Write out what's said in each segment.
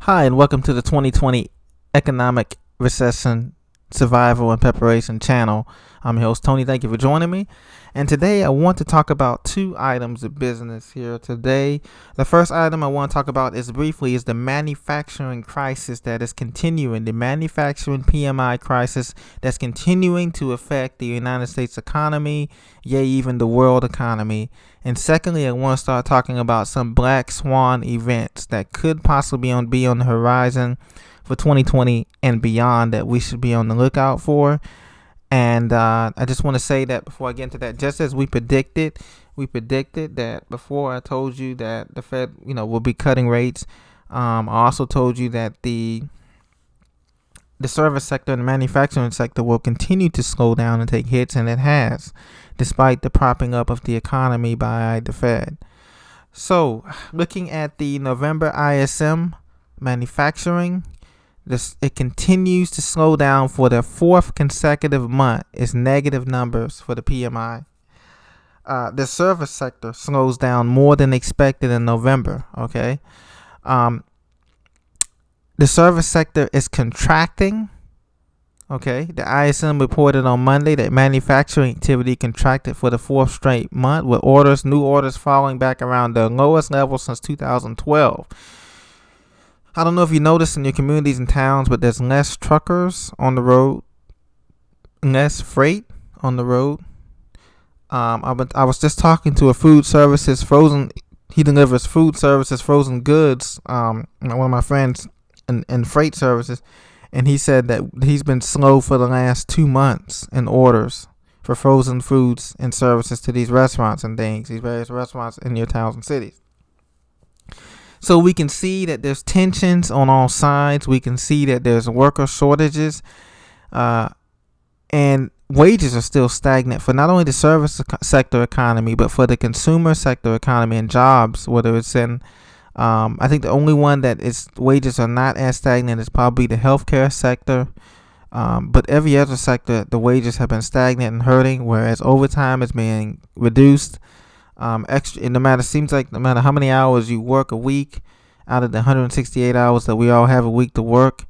Hi, and welcome to the 2020 Economic Recession Survival and Preparation channel. I'm your host, Tony. Thank you for joining me. And today I want to talk about two items of business here today. The first item I want to talk about is the manufacturing crisis that is continuing, the manufacturing PMI crisis that's continuing to affect the United States economy, yea, even the world economy. And secondly, I want to start talking about some black swan events that could possibly be on the horizon for 2020 and beyond that we should be on the lookout for. And I just want to say that before I get into that, just as we predicted that before. I told you that the Fed, will be cutting rates. I also told you that the service sector and the manufacturing sector will continue to slow down and take hits, and it has, despite the propping up of the economy by the Fed. So, looking at the November ISM manufacturing, it continues to slow down for the fourth consecutive month. It's negative numbers for the PMI. The service sector slows down more than expected in November. Okay. The service sector is contracting. Okay. The ISM reported on Monday that manufacturing activity contracted for the fourth straight month, with new orders falling back around the lowest level since 2012. I don't know if you notice in your communities and towns, but there's less truckers on the road, less freight on the road. I was just talking to a food services frozen. He delivers food services, frozen goods. One of my friends in freight services, and he said that he's been slow for the last 2 months in orders for frozen foods and services to these restaurants and things, these various restaurants in your towns and cities. So we can see that there's tensions on all sides. We can see that there's worker shortages, and wages are still stagnant for not only the service sector economy, but for the consumer sector economy and jobs, whether it's in, I think the only one that wages are not as stagnant is probably the healthcare sector. But every other sector, the wages have been stagnant and hurting, whereas overtime is being reduced. No matter how many hours you work a week out of the 168 hours that we all have a week to work,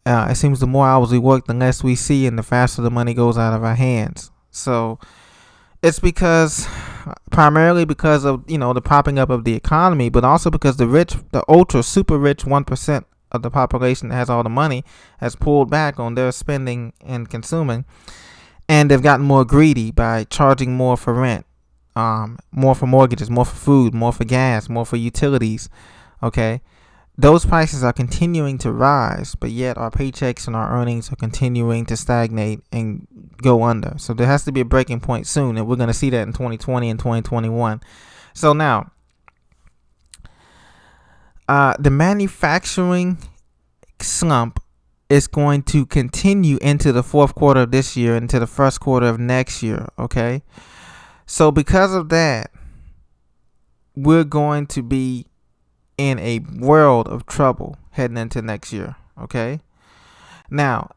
it seems the more hours we work, the less we see, and the faster the money goes out of our hands. So it's primarily because of the propping up of the economy, but also because the ultra super rich 1% of the population that has all the money has pulled back on their spending and consuming, and they've gotten more greedy by charging more for rent. More for mortgages, more for food, more for gas, more for utilities. Okay, those prices are continuing to rise, but yet our paychecks and our earnings are continuing to stagnate and go under. So there has to be a breaking point soon, and we're going to see that in 2020 and 2021. So now, the manufacturing slump is going to continue into the fourth quarter of this year, into the first quarter of next year. Okay. So because of that, we're going to be in a world of trouble heading into next year, okay? Now,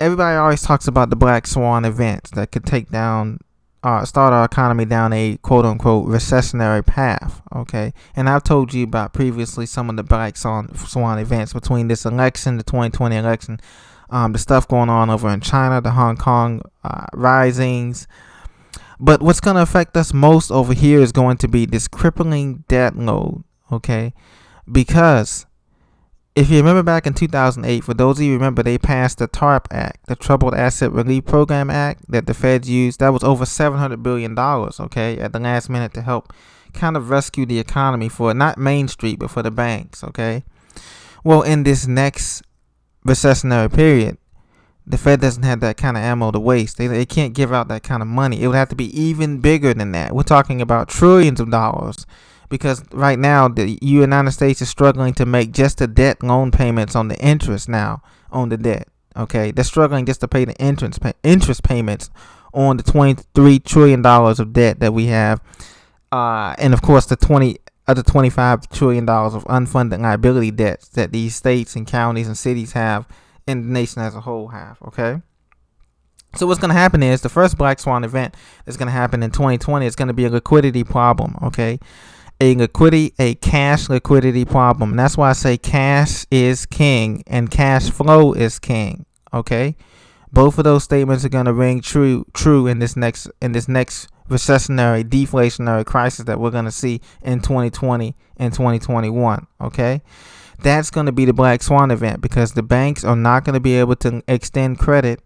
everybody always talks about the black swan events that could start our economy down a quote-unquote recessionary path, okay? And I've told you about previously some of the black swan events between this election, the 2020 election, the stuff going on over in China, the Hong Kong risings. But what's going to affect us most over here is going to be this crippling debt load, okay? Because if you remember back in 2008, for those of you who remember, they passed the TARP Act, the Troubled Asset Relief Program Act that the Feds used. That was over $700 billion, okay, at the last minute to help kind of rescue the economy for not Main Street, but for the banks, okay? Well, in this next recessionary period, the Fed doesn't have that kind of ammo to waste. They can't give out that kind of money. It would have to be even bigger than that. We're talking about trillions of dollars, because right now the United States is struggling to make just the debt loan payments on the interest now on the debt. Okay, they're struggling just to pay the interest payments on the $23 trillion of debt that we have, and of course the $25 trillion of unfunded liability debts that these states and counties and cities have, and the nation as a whole have, okay? So what's going to happen is the first black swan event that's going to happen in 2020 is going to be a liquidity problem, okay? a cash liquidity problem. And that's why I say cash is king and cash flow is king. Okay, both of those statements are going to ring true in this next recessionary deflationary crisis that we're going to see in 2020 and 2021. Okay, that's going to be the black swan event because the banks are not going to be able to extend credit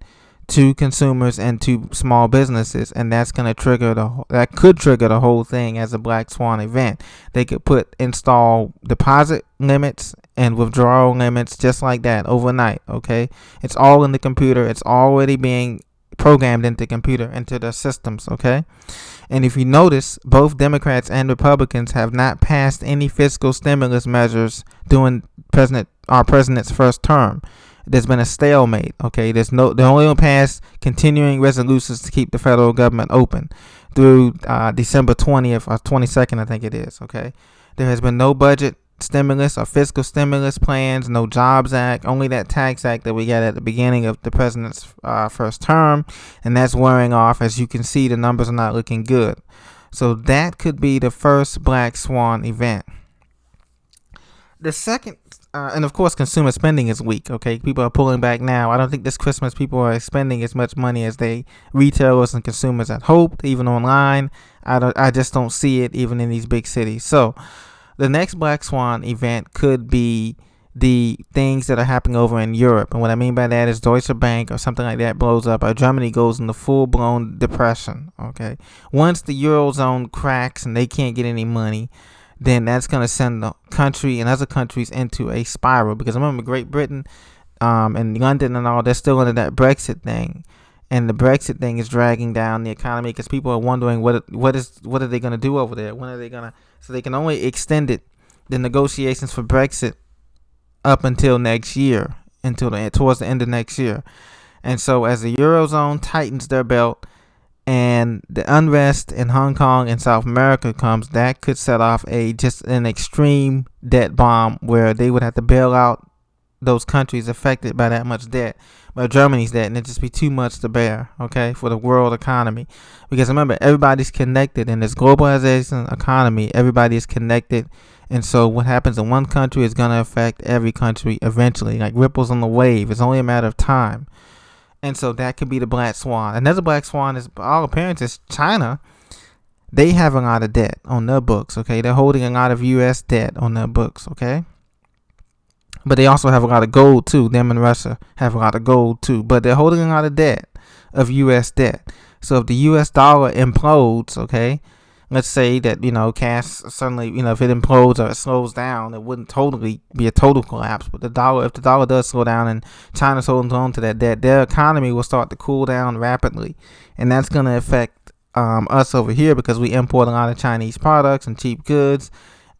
to consumers and to small businesses, and that's going to could trigger the whole thing as a black swan event. They could install deposit limits and withdrawal limits just like that overnight. Okay, it's all in the computer. It's already being programmed into the systems. Okay, and if you notice, both Democrats and Republicans have not passed any fiscal stimulus measures during our president's first term. There's been a stalemate. Okay, they only passed continuing resolutions to keep the federal government open through December 20th or 22nd, I think it is. Okay, there has been no budget stimulus or fiscal stimulus plans, no Jobs Act, only that tax act that we got at the beginning of the president's first term, and that's wearing off. As you can see, the numbers are not looking good. So that could be the first black swan event. The second, and of course, consumer spending is weak. Okay, people are pulling back now. I don't think this Christmas people are spending as much money as retailers and consumers had hoped, even online. I just don't see it even in these big cities. So the next black swan event could be the things that are happening over in Europe. And what I mean by that is Deutsche Bank or something like that blows up, or Germany goes into full-blown depression. Okay, once the Eurozone cracks and they can't get any money, then that's going to send the country and other countries into a spiral. Because remember, Great Britain and London and all, they're still under that Brexit thing. And the Brexit thing is dragging down the economy because people are wondering what are they going to do over there? When are they going to... So they can only extend the negotiations for Brexit up until next year, towards the end of next year. And so as the Eurozone tightens their belt, and the unrest in Hong Kong and South America comes, that could set off just an extreme debt bomb where they would have to bail out those countries affected by that much debt, by Germany's debt, and it'd just be too much to bear, okay, for the world economy. Because remember, everybody's connected in this globalization economy. Everybody is connected, and so what happens in one country is going to affect every country eventually, like ripples on the wave. It's only a matter of time. And so that could be the black swan. Another black swan is, by all appearances, China. They have a lot of debt on their books, okay? They're holding a lot of U.S. debt on their books, okay? But they also have a lot of gold, too. Them and Russia have a lot of gold, too. But they're holding a lot of debt, of U.S. debt. So if the U.S. dollar implodes, okay, let's say that, cash suddenly, if it implodes or it slows down, it wouldn't totally be a total collapse. But if the dollar does slow down and China's holding on to that debt, their economy will start to cool down rapidly. And that's going to affect us over here because we import a lot of Chinese products and cheap goods.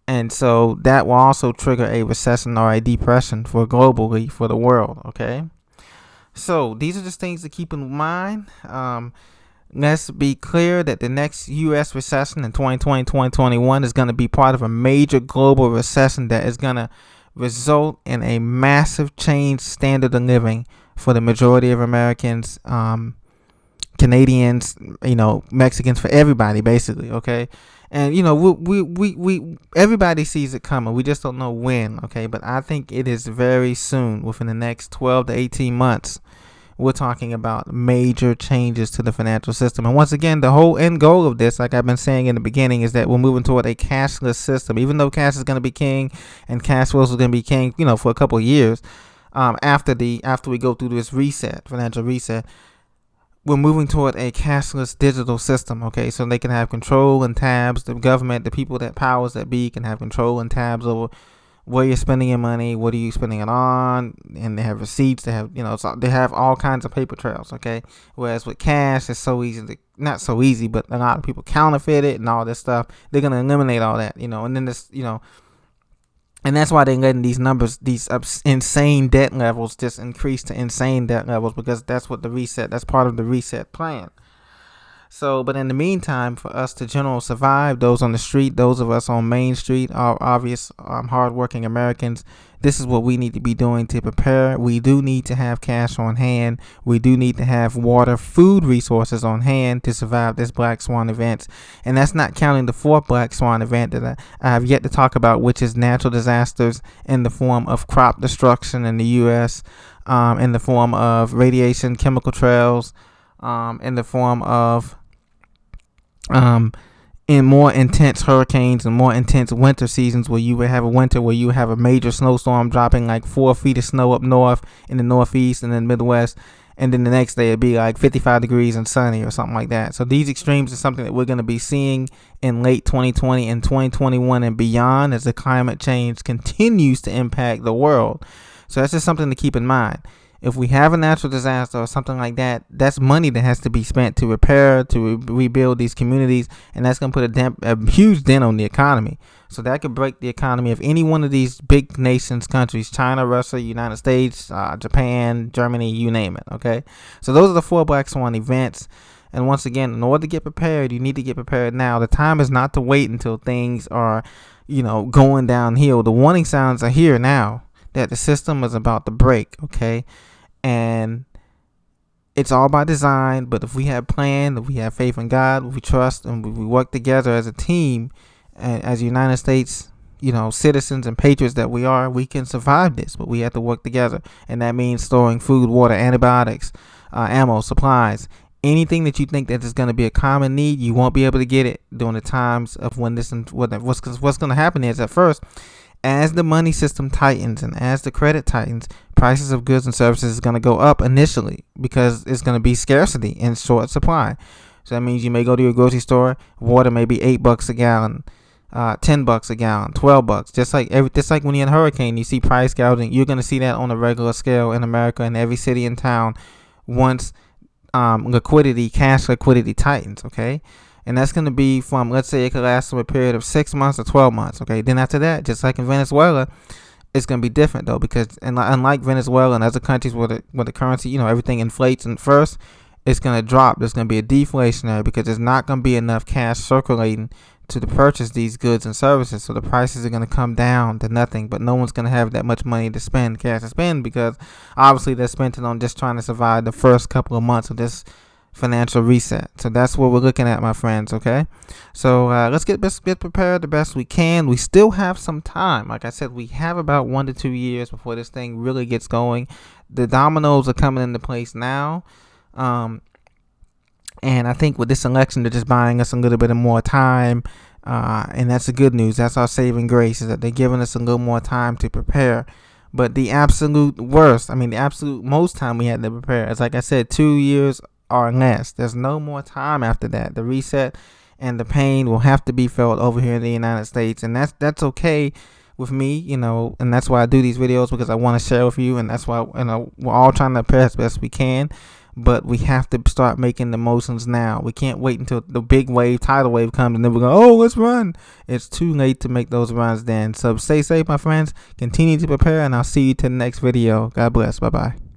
And so that will also trigger a recession or a depression for the world, okay? So these are just things to keep in mind. Let's be clear that the next U.S. recession in 2020, 2021 is going to be part of a major global recession that is going to result in a massive change standard of living for the majority of Americans, Canadians, Mexicans, for everybody, basically, okay? And, we everybody sees it coming. We just don't know when, okay? But I think it is very soon, within the next 12 to 18 months. We're talking about major changes to the financial system. And once again, the whole end goal of this, like I've been saying in the beginning, is that we're moving toward a cashless system. Even though cash is going to be king and cash flows are going to be king, for a couple of years, after we go through this financial reset, we're moving toward a cashless digital system, okay? So they can have control and tabs. The government, the people that powers that be, can have control and tabs over where you're spending your money, what are you spending it on, and they have receipts. They have, so they have all kinds of paper trails, okay? Whereas with cash, it's so easy not so easy, but a lot of people counterfeit it and all this stuff. They're gonna eliminate all that, and then this, and that's why they're letting these numbers, these insane debt levels, just increase to insane debt levels, because that's part of the reset plan. So, but in the meantime, for us to generally survive, those on the street, those of us on Main Street, our obvious hardworking Americans, this is what we need to be doing to prepare. We do need to have cash on hand. We do need to have water, food resources on hand to survive this Black Swan event. And that's not counting the fourth Black Swan event that I have yet to talk about, which is natural disasters in the form of crop destruction in the U.S., in the form of radiation, chemical trails, in the form of in more intense hurricanes and more intense winter seasons, where you would have a winter where you have a major snowstorm dropping like 4 feet of snow up north in the Northeast and then Midwest, and then the next day it'd be like 55 degrees and sunny or something like that. So these extremes are something that we're going to be seeing in late 2020 and 2021 and beyond as the climate change continues to impact the world. So that's just something to keep in mind. If we have a natural disaster or something like that, that's money that has to be spent to repair, to rebuild these communities, and that's going to put a huge dent on the economy. So that could break the economy of any one of these big nations, countries, China, Russia, United States, Japan, Germany, you name it, okay? So those are the 4 Black Swan events. And once again, in order to get prepared, you need to get prepared now. The time is not to wait until things are, going downhill. The warning signs are here now that the system is about to break, okay? And it's all by design, but if we have plan, if we have faith in God, if we trust, and we work together as a team, and as United States, citizens and patriots that we are, we can survive this, but we have to work together. And that means storing food, water, antibiotics, ammo, supplies, anything that you think that is going to be a common need. You won't be able to get it during the times of when this, and what's going to happen is, at first, as the money system tightens and as the credit tightens, prices of goods and services is going to go up initially because it's going to be scarcity and short supply. So that means you may go to your grocery store, water may be $8 a gallon, $10 a gallon, $12. Just like when you're in a hurricane, you see price gouging. You're going to see that on a regular scale in America, in every city and town, once cash liquidity tightens. Okay. And that's going to be from, let's say it could last from a period of 6 months or 12 months. Okay. Then after that, just like in Venezuela, it's going to be different though, because unlike Venezuela and other countries where the currency, everything inflates, and first it's going to drop. There's going to be a deflationary because there's not going to be enough cash circulating to purchase these goods and services. So the prices are going to come down to nothing, but no one's going to have that much money to spend, cash to spend, because obviously they're spending on just trying to survive the first couple of months of this financial reset. So that's what we're looking at, my friends. Okay, so let's get prepared the best we can. We still have some time. Like I said, we have about 1 to 2 years before this thing really gets going. The dominoes are coming into place now, and I think with this election, they're just buying us a little bit of more time, and that's the good news. That's our saving grace, is that they're giving us a little more time to prepare. But the absolute worst, the absolute most time we had to prepare is, like I said, 2 years or less. There's no more time after that. The reset and the pain will have to be felt over here in the United States, and that's okay with me, and that's why I do these videos, because I want to share with you, and that's why we're all trying to prepare as best we can, but we have to start making the motions now. We can't wait until the big wave, tidal wave comes, and then we're going, oh, let's run. It's too late to make those runs then. So stay safe, my friends. Continue to prepare, and I'll see you to the next video. God bless. Bye-bye.